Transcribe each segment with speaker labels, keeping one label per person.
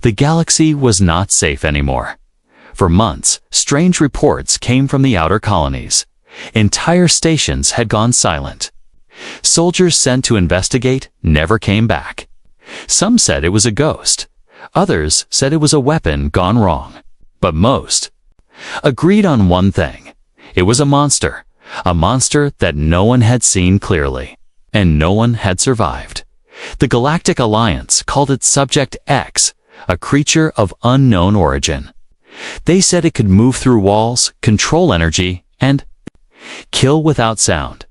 Speaker 1: The galaxy was not safe anymore. For months, strange reports came from the outer colonies. Entire stations had gone silent. Soldiers sent to investigate never came back. Some said it was a ghost. Others said it was a weapon gone wrong. But most agreed on one thing. It was a monster that no one had seen clearly, and no one had survived. The Galactic Alliance called it Subject X, a creature of unknown origin. They said it could move through walls, control energy, and kill without sound.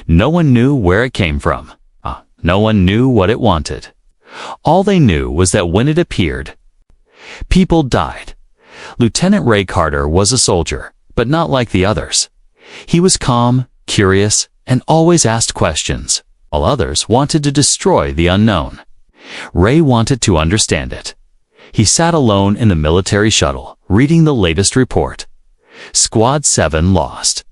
Speaker 1: No one knew where it came from. No one knew what it wanted. All they knew was that when it appeared, people died. Lieutenant Ray Carter was a soldier, but not like the others. He was calm, curious, and always asked questions, while others wanted to destroy the unknown. Ray wanted to understand it. He sat alone in the military shuttle, reading the latest report. Squad 7 lost.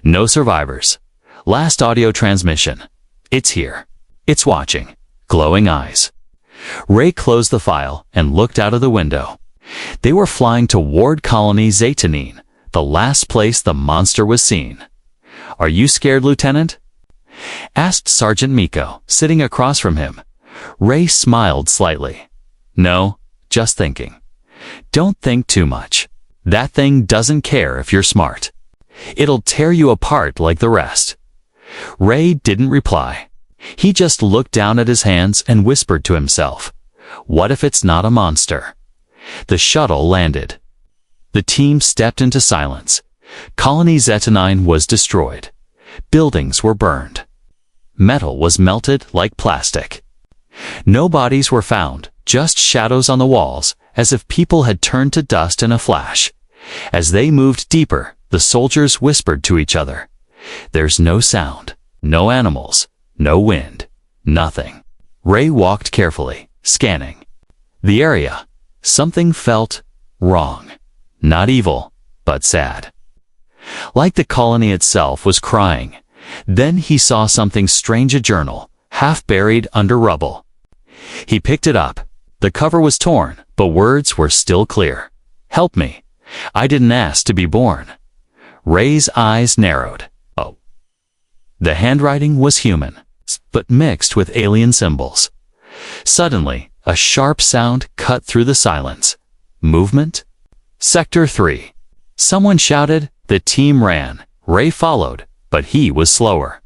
Speaker 1: No survivors. Last audio transmission. It's here. It's watching. Glowing eyes. Ray closed the file and looked out of the window. They were flying toward Colony Zaytanine, the last place the monster was seen. "Are you scared, Lieutenant?" asked Sergeant Miko, sitting across from him. Ray smiled slightly. "No, just thinking." "Don't think too much. That thing doesn't care if you're smart. It'll tear you apart like the rest." Ray didn't reply. He just looked down at his hands and whispered to himself, "What if it's not a monster?" The shuttle landed. The team stepped into silence. Colony Zaytanine was destroyed. Buildings were burned. Metal was melted like plastic. No bodies were found, just shadows on the walls, as if people had turned to dust in a flash. As they moved deeper, the soldiers whispered to each other. "There's no sound, no animals, no wind, nothing." Ray walked carefully, scanning the area. Something felt wrong. Not evil, but sad. Like the colony itself was crying. Then he saw something strange, a journal, half buried under rubble. He picked it up. The cover was torn, but words were still clear. "Help me. I didn't ask to be born." Ray's eyes narrowed. Oh. The handwriting was human, but mixed with alien symbols. Suddenly, a sharp sound cut through the silence. Movement? Sector 3. Someone shouted. The team ran. Ray followed, but he was slower.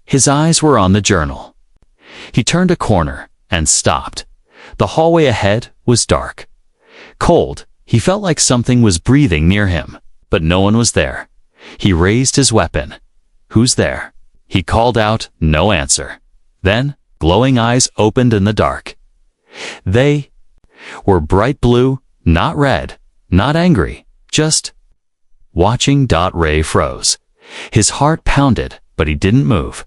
Speaker 1: His eyes were on the journal. He turned a corner and stopped. The hallway ahead was dark. Cold, he felt like something was breathing near him, but no one was there. He raised his weapon. "Who's there?" He called out, no answer. Then, glowing eyes opened in the dark. They were bright blue, not red, not angry, just watching. Ray froze. His heart pounded, but he didn't move.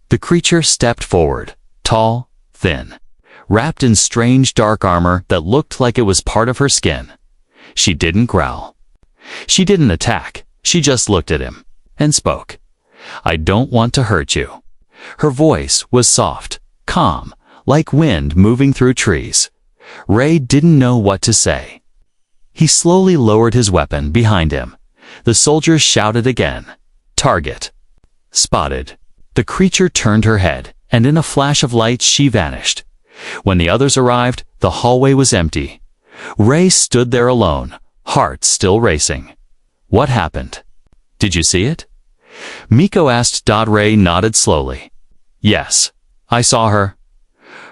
Speaker 1: The creature stepped forward, tall, thin, wrapped in strange dark armor that looked like it was part of her skin. She didn't growl. She didn't attack. She just looked at him and spoke. "I don't want to hurt you." Her voice was soft, calm, like wind moving through trees. Ray didn't know what to say. He slowly lowered his weapon behind him. The soldiers shouted again. "Target spotted." The creature turned her head, and in a flash of light she vanished. When the others arrived, the hallway was empty. Ray stood there alone, heart still racing. "What happened? Did you see it?" Miko asked. Ray nodded slowly. "Yes, I saw her."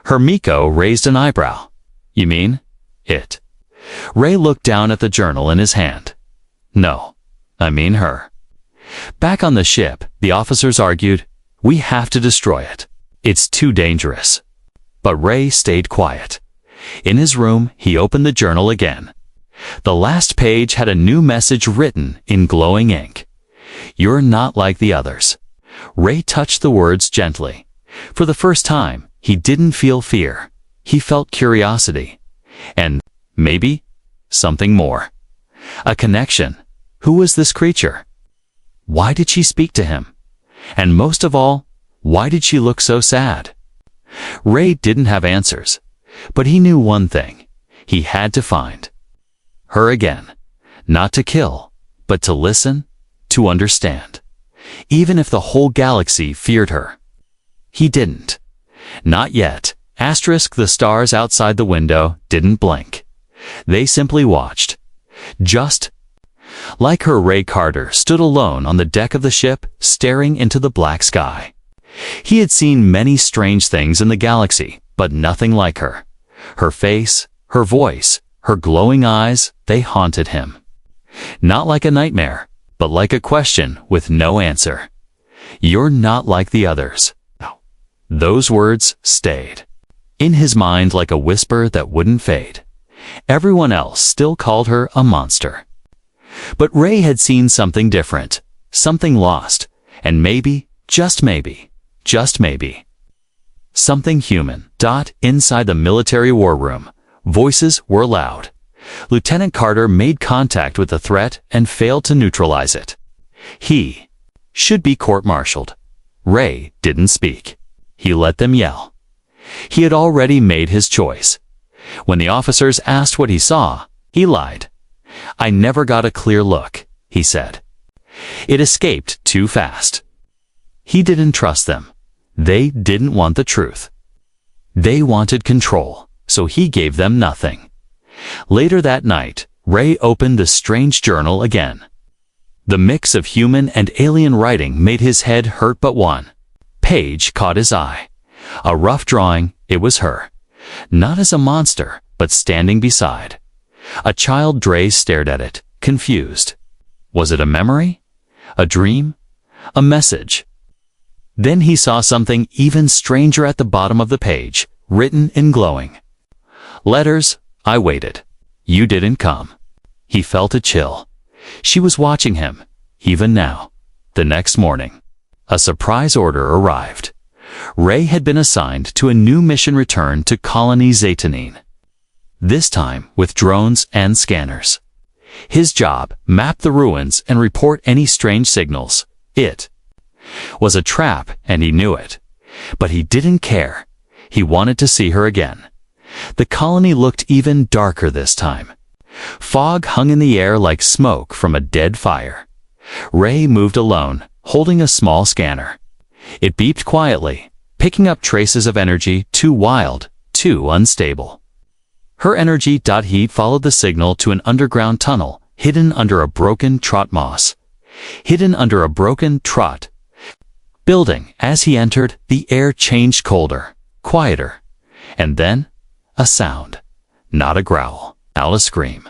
Speaker 1: Her Miko raised an eyebrow. "You mean it?" Ray looked down at the journal in his hand. "No, I mean her." Back on the ship, the officers argued, "We have to destroy it. It's too dangerous." But Ray stayed quiet. In his room, he opened the journal again. The last page had a new message written in glowing ink. "You're not like the others." Ray touched the words gently. For the first time, he didn't feel fear. He felt curiosity. And maybe something more. A connection. Who was this creature? Why did she speak to him? And most of all, why did she look so sad? Ray didn't have answers, but he knew one thing. He had to find her again. Not to kill, but to listen, to understand. Even if the whole galaxy feared her. He didn't. Not yet. The stars outside the window didn't blink. They simply watched. Just like her, Ray Carter stood alone on the deck of the ship, staring into the black sky. He had seen many strange things in the galaxy, but nothing like her. Her face, her voice, her glowing eyes, they haunted him. Not like a nightmare, but like a question with no answer. You're not like the others. Those words stayed in his mind like a whisper that wouldn't fade. Everyone else still called her a monster. But Ray had seen something different, something lost, and maybe, just maybe, something human. Inside the military war room, voices were loud. Lieutenant Carter made contact with the threat and failed to neutralize it. He should be court-martialed. Ray didn't speak. He let them yell. He had already made his choice. When the officers asked what he saw, he lied. I never got a clear look, he said. It escaped too fast. He didn't trust them. They didn't want the truth. They wanted control, so he gave them nothing. Later that night, Ray opened the strange journal again. The mix of human and alien writing made his head hurt, but one page caught his eye. A rough drawing. It was her. Not as a monster, but standing beside. A child. Dre stared at it, confused. Was it a memory? A dream? A message? Then he saw something even stranger at the bottom of the page, written in glowing letters. I waited. You didn't come. He felt a chill. She was watching him, even now. The next morning, a surprise order arrived. Ray had been assigned to a new mission, return to Colony Zetanine. This time with drones and scanners. His job, map the ruins and report any strange signals. It was a trap, and he knew it. But he didn't care. He wanted to see her again. The colony looked even darker this time. Fog hung in the air like smoke from a dead fire. Ray moved alone, holding a small scanner. It beeped quietly, picking up traces of energy too wild, too unstable. Her energy. He followed the signal to an underground tunnel, hidden under a broken trot moss. Hidden under a broken trot building. As he entered, the air changed colder, quieter. And then, a sound. Not a growl, not a scream.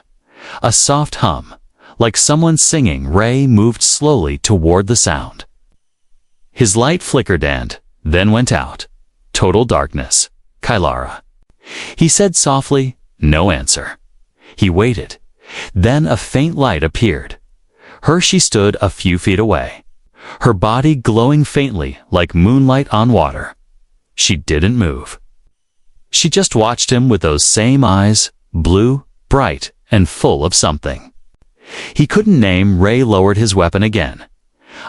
Speaker 1: A soft hum, like someone singing. Ray moved slowly toward the sound. His light flickered and then went out. Total darkness. Kylara. He said softly, no answer. He waited. Then a faint light appeared. She stood a few feet away, her body glowing faintly like moonlight on water. She didn't move. She just watched him with those same eyes, blue, bright, and full of something he couldn't name. Ray lowered his weapon again.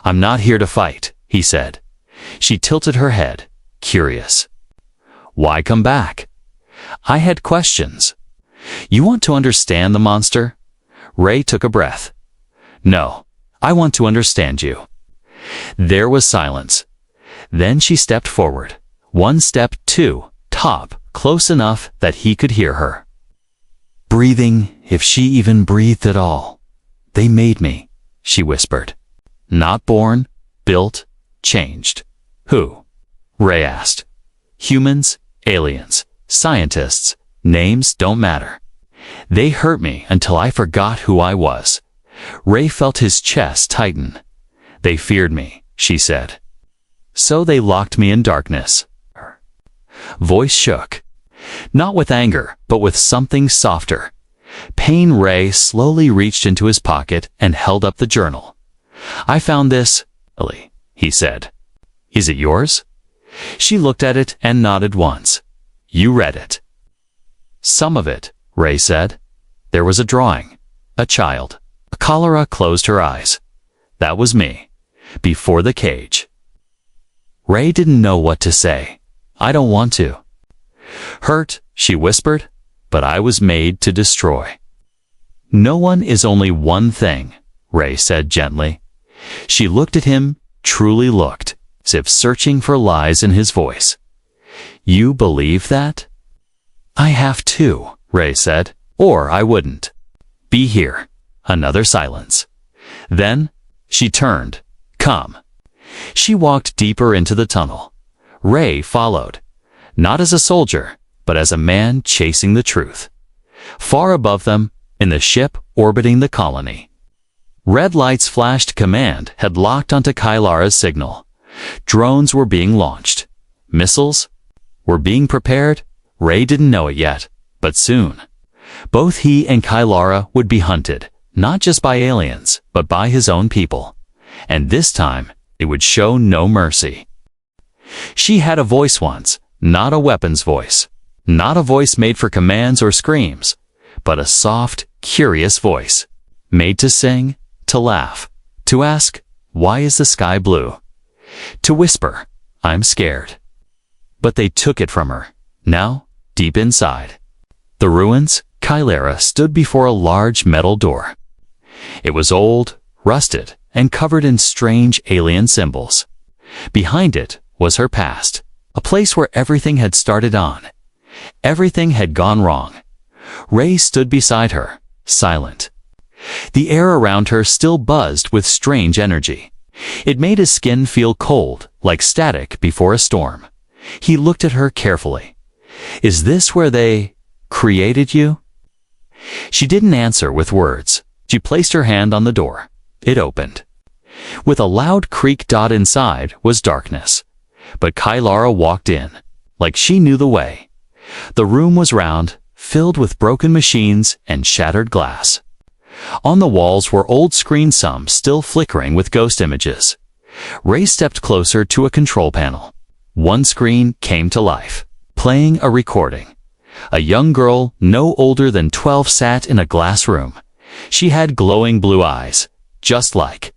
Speaker 1: I'm not here to fight, he said. She tilted her head, curious. Why come back? I had questions. You want to understand the monster? Ray took a breath. No, I want to understand you. There was silence. Then she stepped forward. One step, two, top, close enough that he could hear her. Breathing, if she even breathed at all. They made me, she whispered. Not born, built, changed. Who? Ray asked. Humans, aliens, scientists, names don't matter. They hurt me until I forgot who I was. Ray felt his chest tighten. They feared me, she said. So they locked me in darkness. Her voice shook. Not with anger, but with something softer. Pain. Ray slowly reached into his pocket and held up the journal. I found this, Ellie, he said. Is it yours? She looked at it and nodded once. You read it. Some of it, Ray said. There was a drawing. A child. Cholera closed her eyes. That was me. Before the cage. Ray didn't know what to say. I don't want to. Hurt, she whispered. but I was made to destroy. No one is only one thing, Ray said gently. She looked at him, truly looked, as if searching for lies in his voice. You believe that? I have to, Ray said, or I wouldn't. Be here. Another silence. Then, she turned. Come. She walked deeper into the tunnel. Ray followed, not as a soldier, but as a man chasing the truth. Far above them, in the ship orbiting the colony. Red lights flashed. Command had locked onto Kylara's signal. Drones were being launched. Missiles were being prepared. Ray didn't know it yet, but soon. Both he and Kylara would be hunted, not just by aliens, but by his own people. And this time, it would show no mercy. She had a voice once, not a weapon's voice. Not a voice made for commands or screams, but a soft, curious voice, made to sing, to laugh, to ask, why is the sky blue? To whisper, I'm scared. But they took it from her. Now, deep inside the ruins, Kylara stood before a large metal door. It was old, rusted, and covered in strange alien symbols. Behind it was her past, a place where everything had started on. Everything had gone wrong. Ray stood beside her, silent. The air around her still buzzed with strange energy. It made his skin feel cold, like static before a storm. He looked at her carefully. Is this where they created you? She didn't answer with words. She placed her hand on the door. It opened. With a loud creak, inside was darkness. But Kylara walked in, like she knew the way. The room was round, filled with broken machines and shattered glass. On the walls were old screens, some still flickering with ghost images. Ray stepped closer to a control panel. One screen came to life, playing a recording. A young girl, no older than 12, sat in a glass room. She had glowing blue eyes, just like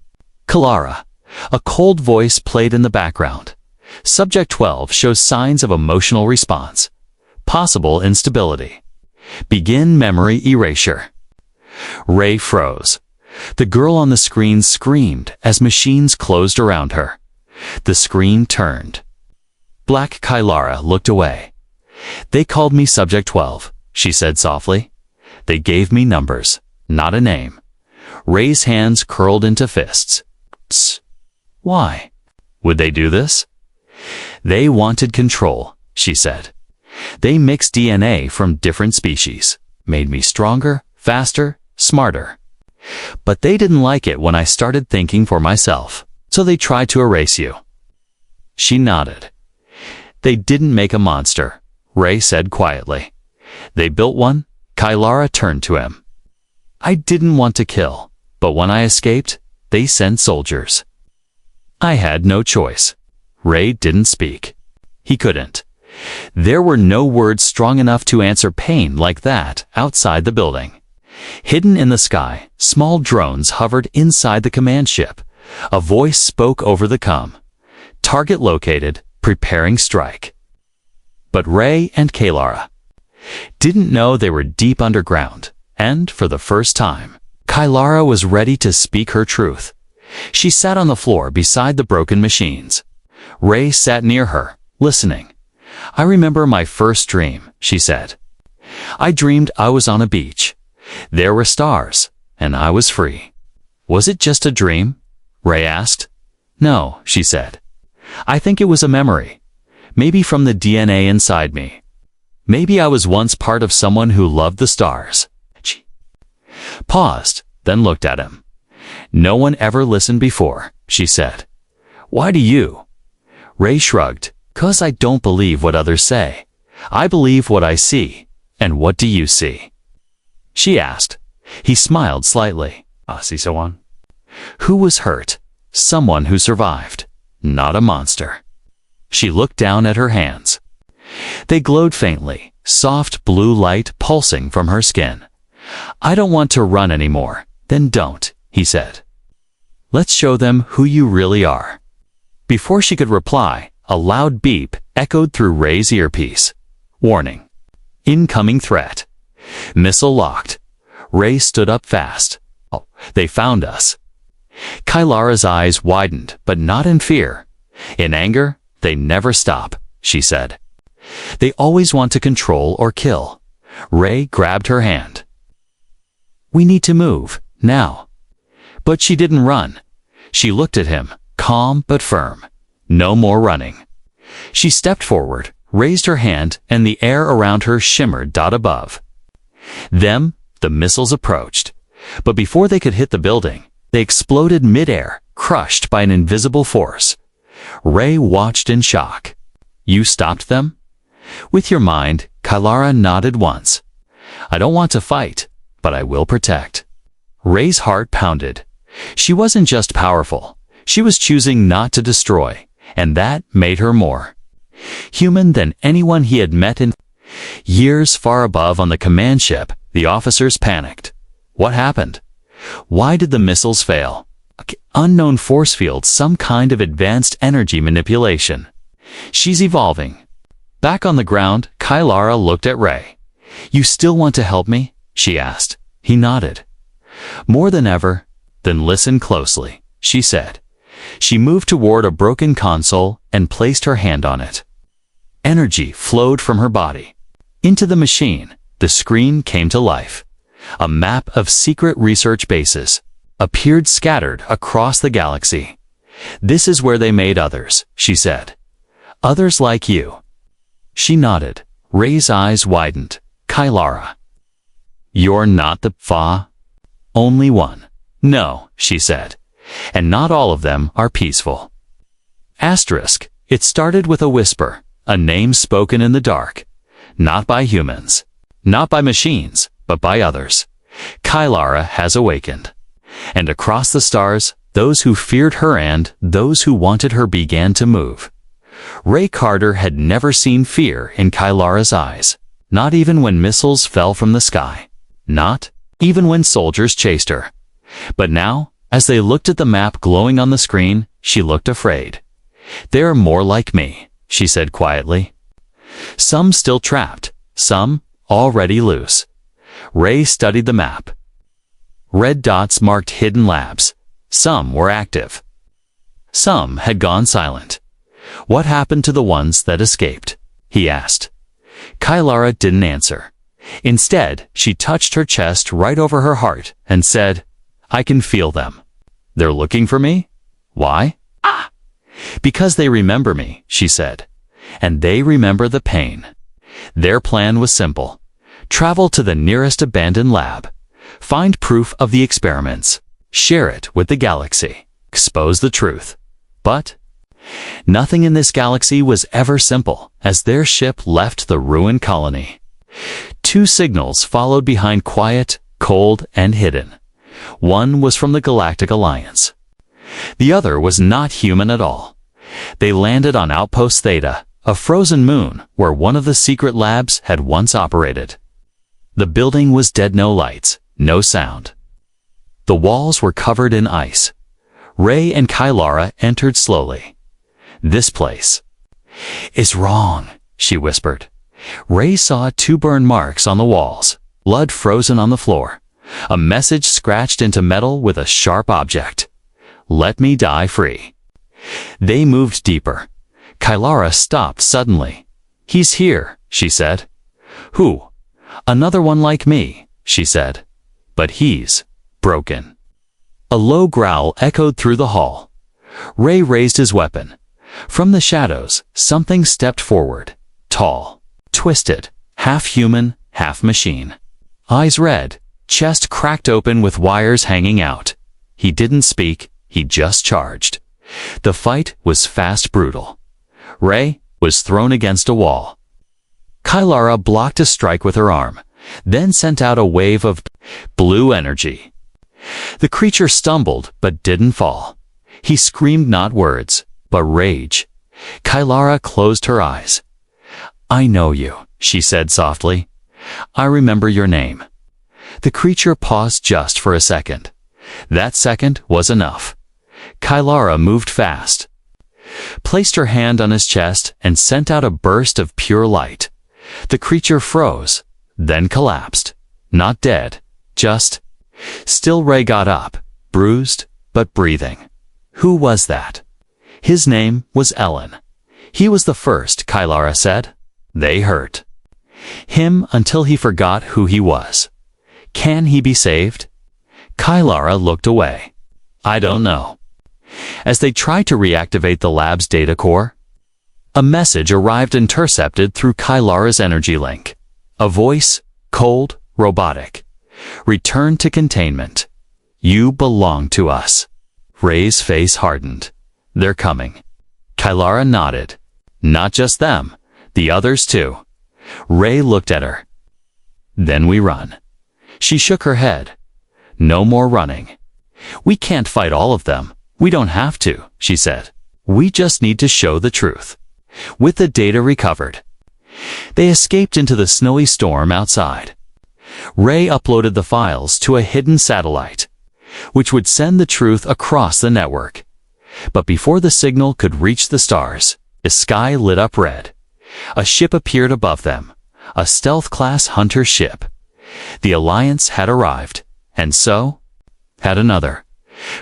Speaker 1: Kylara. A cold voice played in the background. Subject 12 shows signs of emotional response. Possible instability. Begin memory erasure. Ray froze. The girl on the screen screamed as machines closed around her. The screen turned. Black. Kylara looked away. They called me Subject 12, she said softly. They gave me numbers, not a name. Ray's hands curled into fists. Psst. Why? Would they do this? They wanted control, she said. They mixed DNA from different species, made me stronger, faster, smarter. But they didn't like it when I started thinking for myself, so they tried to erase you. She nodded. They didn't make a monster, Ray said quietly. They built one. Kylara turned to him. I didn't want to kill, but when I escaped, they sent soldiers. I had no choice. Ray didn't speak. He couldn't. There were no words strong enough to answer pain like that outside the building. Hidden in the sky, small drones hovered inside the command ship. A voice spoke over the comm. Target located, preparing strike. But Ray and Kylara didn't know they were deep underground, and for the first time, Kylara was ready to speak her truth. She sat on the floor beside the broken machines. Ray sat near her, listening. I remember my first dream, she said. I dreamed I was on a beach. There were stars, and I was free. Was it just a dream? Ray asked. No, she said. I think it was a memory. Maybe from the DNA inside me. Maybe I was once part of someone who loved the stars. She paused, then looked at him. No one ever listened before, she said. Why do you? Ray shrugged. 'Cause I don't believe what others say. I believe what I see. And what do you see? She asked. He smiled slightly. See someone? Who was hurt? Someone who survived. Not a monster. She looked down at her hands. They glowed faintly, soft blue light pulsing from her skin. I don't want to run anymore. Then don't, he said. Let's show them who you really are. Before she could reply, a loud beep echoed through Ray's earpiece. Warning. Incoming threat. Missile locked. Ray stood up fast. Oh, they found us. Kylara's eyes widened, but not in fear. In anger, they never stop, she said. They always want to control or kill. Ray grabbed her hand. We need to move, now. But she didn't run. She looked at him, calm but firm. No more running. She stepped forward, raised her hand, and the air around her shimmered dot above. Them, the missiles approached. But before they could hit the building, they exploded mid-air, crushed by an invisible force. Ray watched in shock. You stopped them? With your mind, Kylara nodded once. I don't want to fight, but I will protect. Ray's heart pounded. She wasn't just powerful. She was choosing not to destroy, and that made her more human than anyone he had met in years. Far above on the command ship, the officers panicked. What happened? Why did the missiles fail? Unknown force field, some kind of advanced energy manipulation. She's evolving. Back on the ground, Kylara looked at Ray. You still want to help me? She asked. He nodded. More than ever. Then listen closely, she said. She moved toward a broken console and placed her hand on it. Energy flowed from her body. Into the machine, the screen came to life. A map of secret research bases appeared scattered across the galaxy. This is where they made others, she said. Others like you. She nodded. Ray's eyes widened. Kylara. You're not the Fa? Only one. No, she said. And not all of them are peaceful. Asterisk. It started with a whisper, a name spoken in the dark. Not by humans. Not by machines, but by others. Kylara has awakened. And across the stars, those who feared her and those who wanted her began to move. Ray Carter had never seen fear in Kylara's eyes. Not even when missiles fell from the sky. Not even when soldiers chased her. But now, as they looked at the map glowing on the screen, she looked afraid. They're more like me, she said quietly. Some still trapped, some already loose. Ray studied the map. Red dots marked hidden labs. Some were active. Some had gone silent. What happened to the ones that escaped? He asked. Kylara didn't answer. Instead, she touched her chest right over her heart and said, I can feel them. They're looking for me? Why? Because they remember me, she said. And they remember the pain. Their plan was simple. Travel to the nearest abandoned lab. Find proof of the experiments. Share it with the galaxy. Expose the truth. But nothing in this galaxy was ever simple as their ship left the ruined colony. 2 signals followed behind, quiet, cold, and hidden. One was from the Galactic Alliance. The other was not human at all. They landed on Outpost Theta, a frozen moon where one of the secret labs had once operated. The building was dead, no lights, no sound. The walls were covered in ice. Ray and Kylara entered slowly. This place is wrong, she whispered. Ray saw 2 burn marks on the walls, blood frozen on the floor, a message scratched into metal with a sharp object. Let me die free. They moved deeper. Kylara stopped suddenly. He's here, she said. Who? Another one like me, she said. But he's broken. A low growl echoed through the hall. Ray raised his weapon. From the shadows, something stepped forward, tall, twisted, half human, half machine. Eyes red, chest cracked open with wires hanging out. He didn't speak, he just charged. The fight was fast, brutal. Ray was thrown against a wall. Kylara blocked a strike with her arm, then sent out a wave of blue energy. The creature stumbled but didn't fall. He screamed not words, but rage. Kylara closed her eyes. I know you, she said softly. I remember your name. The creature paused just for a second. That second was enough. Kylara moved fast, placed her hand on his chest, and sent out a burst of pure light. The creature froze, then collapsed. Not dead, just... Still Ray got up, bruised, but breathing. Who was that? His name was Ellen. He was the first, Kylara said. They hurt him until he forgot who he was. Can he be saved? Kylara looked away. I don't know. As they tried to reactivate the lab's data core, a message arrived intercepted through Kylara's energy link. A voice, cold, robotic. Return to containment. You belong to us. Ray's face hardened. They're coming. Kylara nodded. Not just them, the others too. Ray looked at her. Then we run. She shook her head. No more running. We can't fight all of them. We don't have to, she said. We just need to show the truth. With the data recovered, they escaped into the snowy storm outside. Ray uploaded the files to a hidden satellite, which would send the truth across the network. But before the signal could reach the stars, the sky lit up red. A ship appeared above them, a stealth-class hunter ship. The Alliance had arrived, and so had another.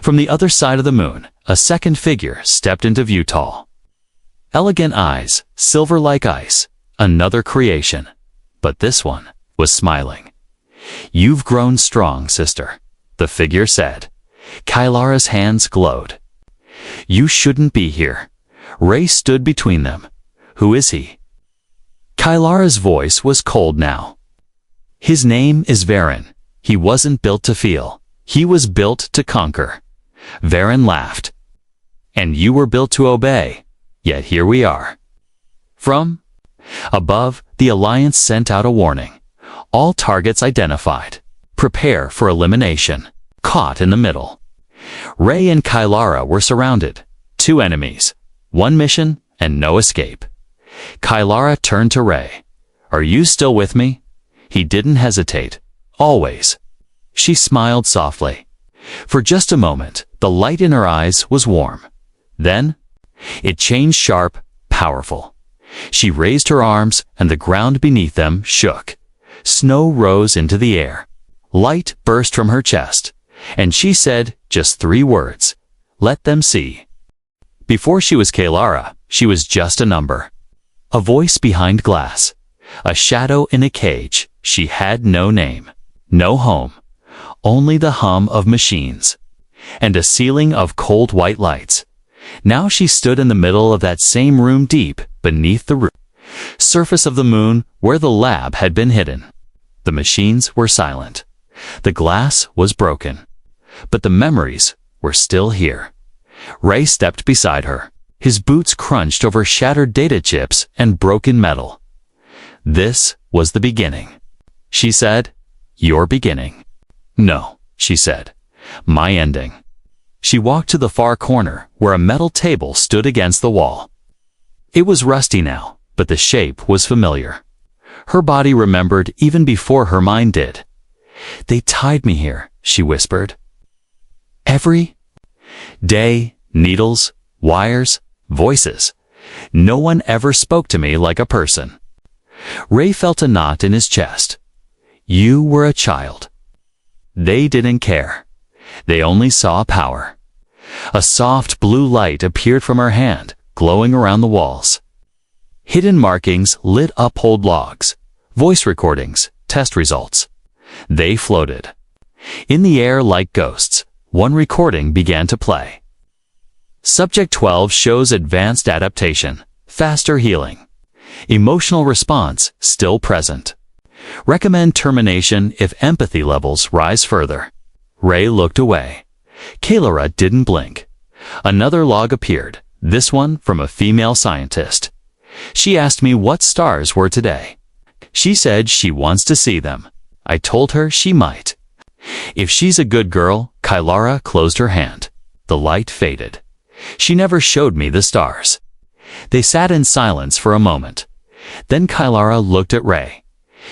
Speaker 1: From the other side of the moon, a second figure stepped into view, tall. Elegant eyes, silver like ice, another creation. But this one was smiling. You've grown strong, sister, the figure said. Kylara's hands glowed. You shouldn't be here. Ray stood between them. Who is he? Kylara's voice was cold now. His name is Varen. He wasn't built to feel. He was built to conquer. Varen laughed. And you were built to obey. Yet here we are. From above, the Alliance sent out a warning. All targets identified. Prepare for elimination. Caught in the middle. Ray and Kylara were surrounded. Two enemies. One mission and no escape. Kylara turned to Ray. Are you still with me? He didn't hesitate. Always. She smiled softly. For just a moment, the light in her eyes was warm. Then, it changed sharp, powerful. She raised her arms, and the ground beneath them shook. Snow rose into the air. Light burst from her chest, and she said just 3 words. Let them see. Before she was Kylara, she was just a number. A voice behind glass. A shadow in a cage. She had no name. No home. Only the hum of machines. And a ceiling of cold white lights. Now she stood in the middle of that same room deep beneath the surface of the moon where the lab had been hidden. The machines were silent. The glass was broken. But the memories were still here. Ray stepped beside her. His boots crunched over shattered data chips and broken metal. This was the beginning. She said, your beginning. No, she said, my ending. She walked to the far corner where a metal table stood against the wall. It was rusty now, but the shape was familiar. Her body remembered even before her mind did. They tied me here, she whispered. Every day, needles, wires, voices. No one ever spoke to me like a person. Ray felt a knot in his chest. You were a child. They didn't care. They only saw power. A soft blue light appeared from her hand, glowing around the walls. Hidden markings lit up old logs, voice recordings, test results. They floated. In the air like ghosts, one recording began to play. Subject 12 shows advanced adaptation, faster healing. Emotional response still present. Recommend termination if empathy levels rise further. Ray looked away. Kylara didn't blink. Another log appeared, this one from a female scientist. She asked me what stars were today. She said she wants to see them. I told her she might. If she's a good girl, Kylara closed her hand. The light faded. She never showed me the stars. They sat in silence for a moment. Then Kylara looked at Ray.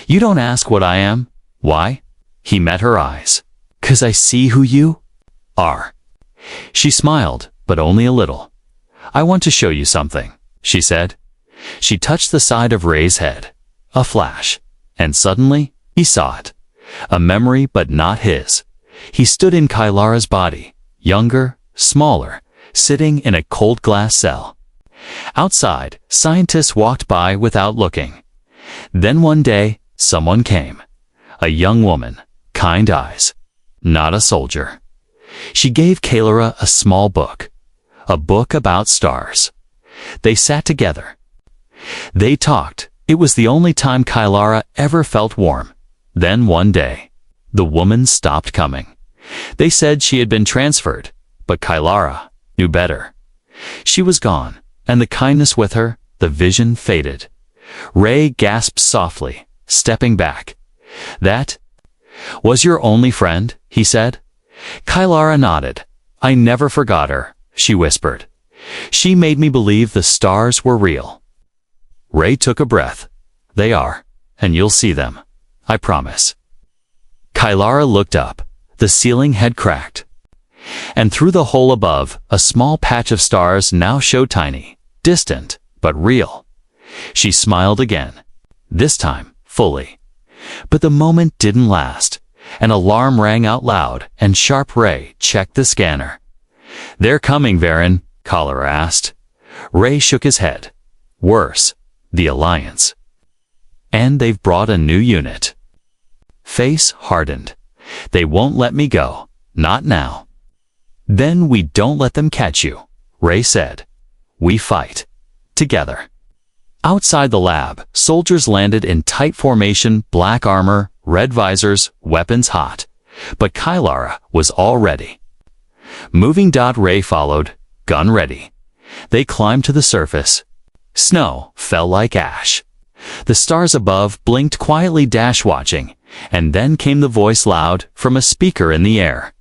Speaker 1: You don't ask what I am. Why? He met her eyes. 'Cause I see who you are. She smiled, but only a little. I want to show you something, she said. She touched the side of Ray's head. A flash. And suddenly, he saw it. A memory, but not his. He stood in Kylara's body, younger, smaller, sitting in a cold glass cell. Outside, scientists walked by without looking. Then one day, someone came. A young woman, kind eyes. Not a soldier. She gave Kylara a small book. A book about stars. They sat together. They talked. It was the only time Kylara ever felt warm. Then one day, the woman stopped coming. They said she had been transferred, but Kylara knew better. She was gone, and the kindness with her, the vision faded. Ray gasped softly, stepping back. "That was your only friend?" he said. Kylara nodded. "I never forgot her," she whispered. "She made me believe the stars were real." Ray took a breath. "They are, and you'll see them. I promise." Kylara looked up. The ceiling had cracked. And through the hole above, a small patch of stars now showed tiny, distant, but real. She smiled again. This time, fully. But the moment didn't last. An alarm rang out loud, and sharp Ray checked the scanner. "They're coming, Varen," Kylara asked. Ray shook his head. "Worse. The Alliance. And they've brought a new unit." Face hardened. "They won't let me go. Not now." "Then we don't let them catch you," Ray said. "We fight. Together." Outside the lab, soldiers landed in tight formation, black armor, red visors, weapons hot. But Kylara was all ready. Moving. Ray followed, gun ready. They climbed to the surface. Snow fell like ash. The stars above blinked quietly, watching, and then came the voice loud from a speaker in the air.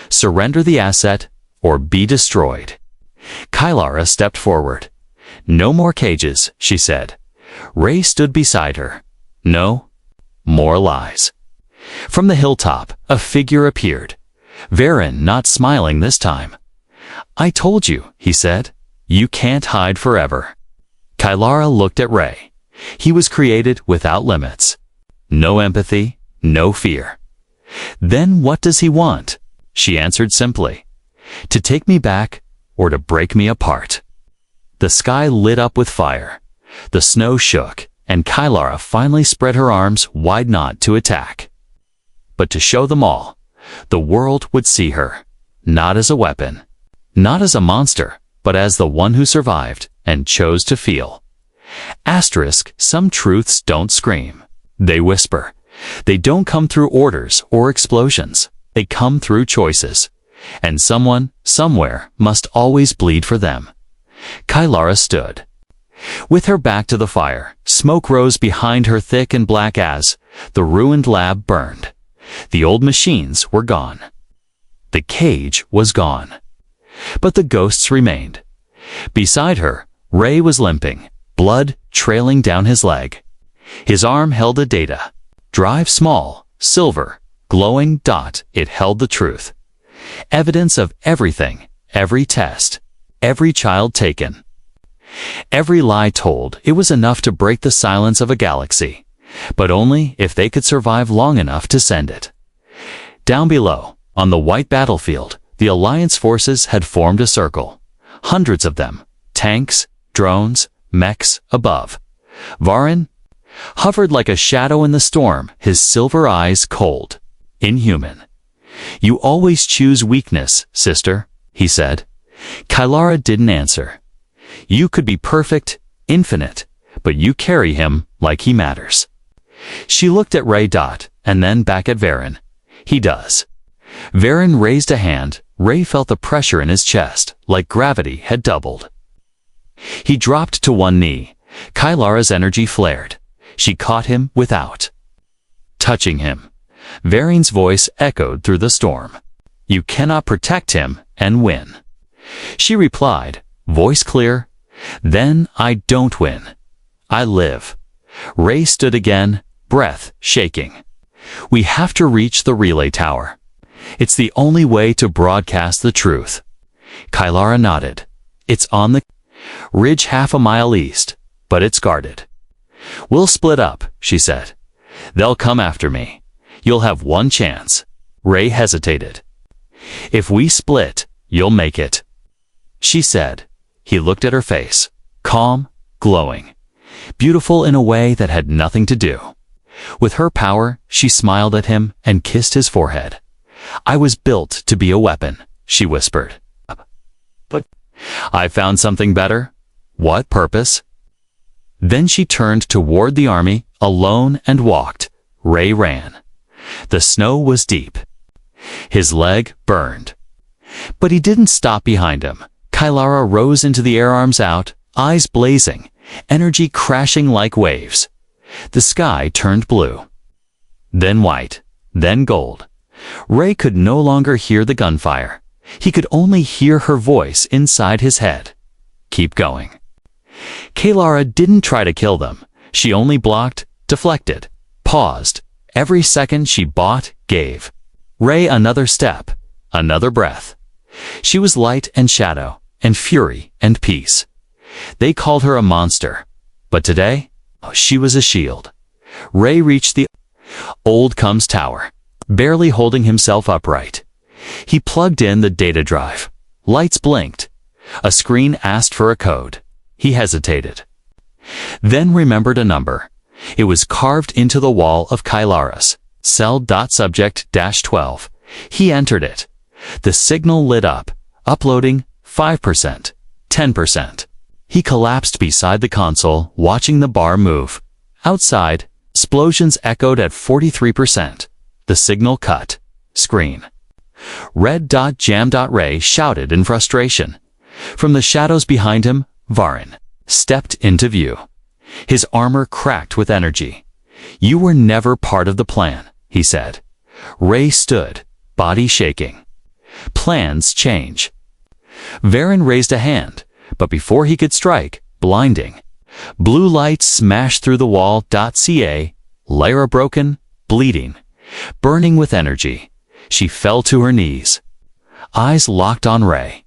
Speaker 1: "Surrender the asset, or be destroyed." Kylara stepped forward. "No more cages," she said. Ray stood beside her. "No more lies." From the hilltop, a figure appeared. Varen, not smiling this time. "I told you," he said. "You can't hide forever." Kylara looked at Ray. He was created without limits. No empathy, no fear. "Then what does he want?" She answered simply. "To take me back, or to break me apart." The sky lit up with fire. The snow shook, and Kylara finally spread her arms wide, not to attack, but to show them all. The world would see her, not as a weapon, not as a monster, but as the one who survived and chose to feel. Some truths don't scream. They whisper. They don't come through orders or explosions. They come through choices. And someone, somewhere, must always bleed for them. Kylara stood. With her back to the fire, smoke rose behind her thick and black as the ruined lab burned. The old machines were gone. The cage was gone. But the ghosts remained. Beside her, Ray was limping, blood trailing down his leg. His arm held a data. Drive small, silver, glowing dot. It held the truth. Evidence of everything, every test, every child taken. Every lie told. It was enough to break the silence of a galaxy, but only if they could survive long enough to send it. Down below, on the white battlefield, the Alliance forces had formed a circle. Hundreds of them, tanks, drones, mechs above. Varen hovered like a shadow in the storm, his silver eyes cold, inhuman. "You always choose weakness, sister," he said. Kylara didn't answer. "You could be perfect, infinite, but you carry him like he matters." She looked at Ray. And then back at Varen. "He does." Varen raised a hand. Ray felt the pressure in his chest, like gravity had doubled. He dropped to one knee. Kylara's energy flared. She caught him without touching him. Varen's voice echoed through the storm. "You cannot protect him and win." She replied, voice clear, "Then I don't win. I live." Ray stood again, breath shaking. "We have to reach the relay tower. It's the only way to broadcast the truth." Kylara nodded. "It's on the ridge half a mile east, but it's guarded." "We'll split up," she said. "They'll come after me. You'll have one chance. Ray hesitated. If we split, you'll make it, she said. He looked at her face, calm, glowing, beautiful in a way that had nothing to do. With her power, she smiled at him and kissed his forehead. I was built to be a weapon, she whispered. But I found something better. What purpose? Then she turned toward the army, alone, and walked. Ray ran. The snow was deep. His leg burned. But he didn't stop behind him. Kylara rose into the air, arms out, eyes blazing, energy crashing like waves. The sky turned blue. Then white. Then gold. Ray could no longer hear the gunfire. He could only hear her voice inside his head. Keep going. Kylara didn't try to kill them. She only blocked, deflected, paused. Every second she bought, gave. Ray another step, another breath. She was light and shadow, and fury and peace. They called her a monster. But today, she was a shield. Ray reached the old Combs Tower, barely holding himself upright. He plugged in the data drive. Lights blinked. A screen asked for a code. He hesitated. Then remembered a number. It was carved into the wall of Kylara's. Cell.subject-12. He entered it. The signal lit up, uploading 5%, 10%. He collapsed beside the console, watching the bar move. Outside, explosions echoed at 43%. The signal cut. Screen. Red dot jam. Ray shouted in frustration. From the shadows behind him, Varin stepped into view. His armor cracked with energy. You were never part of the plan, he said. Ray stood, body shaking. Plans change. Varin raised a hand, but before he could strike, blinding. Blue light smashed through the wall. Ca. Lyra broken, bleeding, burning with energy. She fell to her knees. Eyes locked on Ray.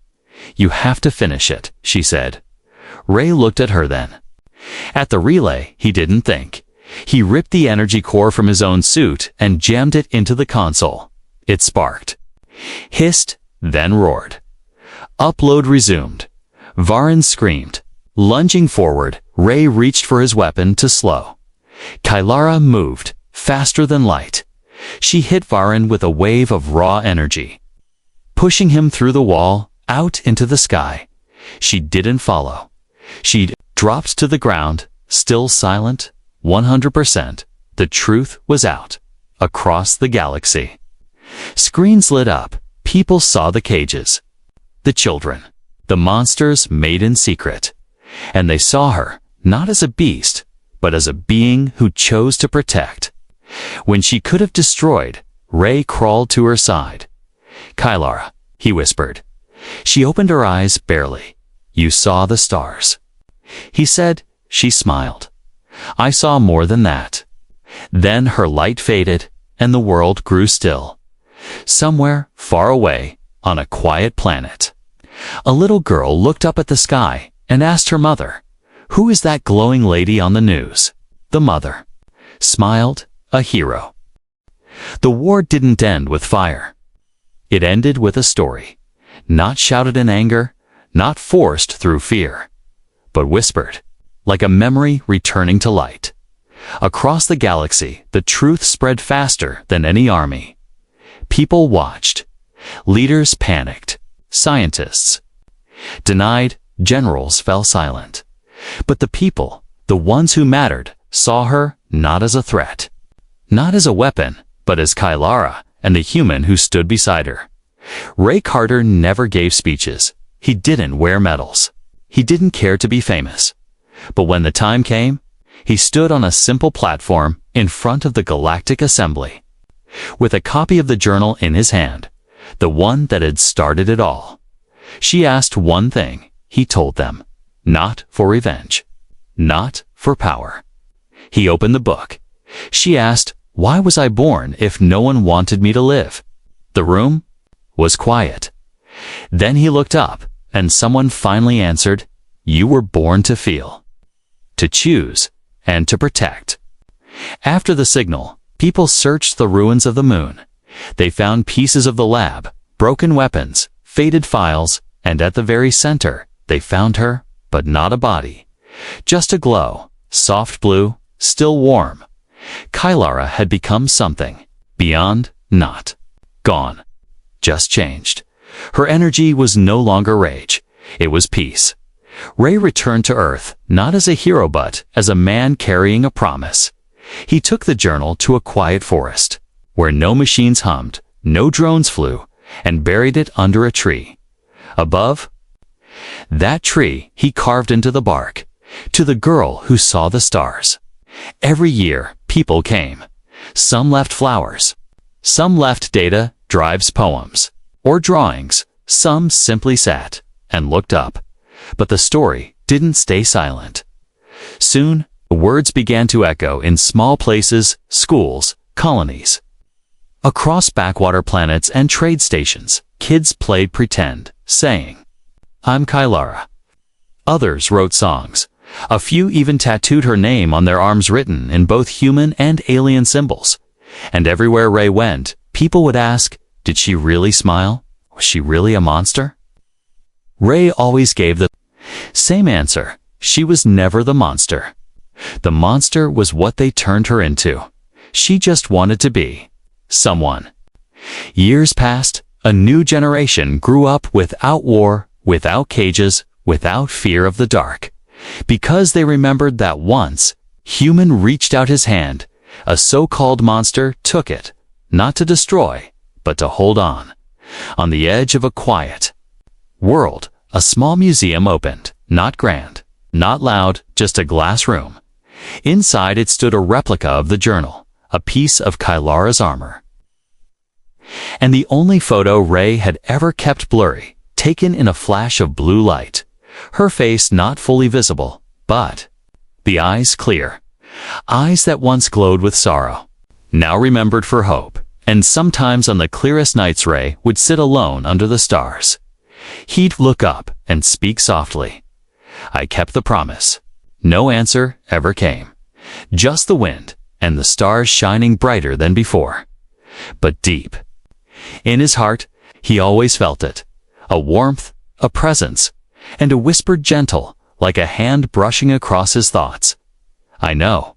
Speaker 1: You have to finish it, she said. Ray looked at her then. At the relay, he didn't think. He ripped the energy core from his own suit and jammed it into the console. It sparked. Hissed, then roared. Upload resumed. Varin screamed. Lunging forward, Ray reached for his weapon to slow. Kylara moved, faster than light. She hit Varin with a wave of raw energy, pushing him through the wall, out into the sky. She didn't follow. She'd dropped to the ground, still silent, 100%. The truth was out. Across the galaxy. Screens lit up. People saw the cages. The children. The monsters made in secret. And they saw her, not as a beast, but as a being who chose to protect. When she could have destroyed, Ray crawled to her side. Kylara, he whispered. She opened her eyes barely. You saw the stars. He said. She smiled. I saw more than that. Then her light faded, and the world grew still. Somewhere, far away, on a quiet planet, a little girl looked up at the sky and asked her mother, "Who is that glowing lady on the news?" The mother smiled, a hero. The war didn't end with fire. It ended with a story, not shouted in anger, not forced through fear, but whispered, like a memory returning to light. Across the galaxy, the truth spread faster than any army. People watched. Leaders panicked. Scientists denied. Generals fell silent. But the people, the ones who mattered, saw her not as a threat, not as a weapon, but as Kylara and the human who stood beside her. Ray Carter never gave speeches. He didn't wear medals. He didn't care to be famous. But when the time came, he stood on a simple platform in front of the Galactic Assembly, with a copy of the journal in his hand, the one that had started it all. She asked one thing, he told them, not for revenge, not for power. He opened the book. She asked, why was I born if no one wanted me to live? The room was quiet. Then he looked up, and someone finally answered, you were born to feel, to choose, and to protect. After the signal, People searched the ruins of the moon. They found pieces of the lab, broken weapons, faded files, and at the very center, they found her, but not a body. Just a glow, soft blue, still warm. Kylara had become something. Beyond, not. Gone. Just changed. Her energy was no longer rage. It was peace. Ray returned to Earth, not as a hero but as a man carrying a promise. He took the journal to a quiet forest, where no machines hummed, no drones flew, and buried it under a tree. Above that tree, he carved into the bark, to the girl who saw the stars. Every year, people came. Some left flowers. Some left data, drives, poems, or drawings. Some simply sat and looked up. But the story didn't stay silent. Soon, words began to echo in small places, schools, colonies. Across backwater planets and trade stations, kids played pretend, saying, "I'm Kylara." Others wrote songs. A few even tattooed her name on their arms, written in both human and alien symbols. And everywhere Ray went, people would ask, did she really smile? Was she really a monster? Ray always gave the same answer. She was never the monster. The monster was what they turned her into. She just wanted to be someone. Years passed. A new generation grew up without war, without cages, without fear of the dark. Because they remembered that once, human reached out his hand, a so-called monster took it, not to destroy, but to hold on. On the edge of a quiet world, a small museum opened, not grand, not loud, just a glass room. Inside it stood a replica of the journal, a piece of Kylara's armor. And the only photo Ray had ever kept blurry, taken in a flash of blue light. Her face not fully visible, but the eyes clear. Eyes that once glowed with sorrow, now remembered for hope. And sometimes on the clearest nights Ray would sit alone under the stars. He'd look up and speak softly. I kept the promise. No answer ever came. Just the wind and the stars shining brighter than before. But deep in his heart, he always felt it. A warmth, a presence, and a whisper gentle, like a hand brushing across his thoughts. I know.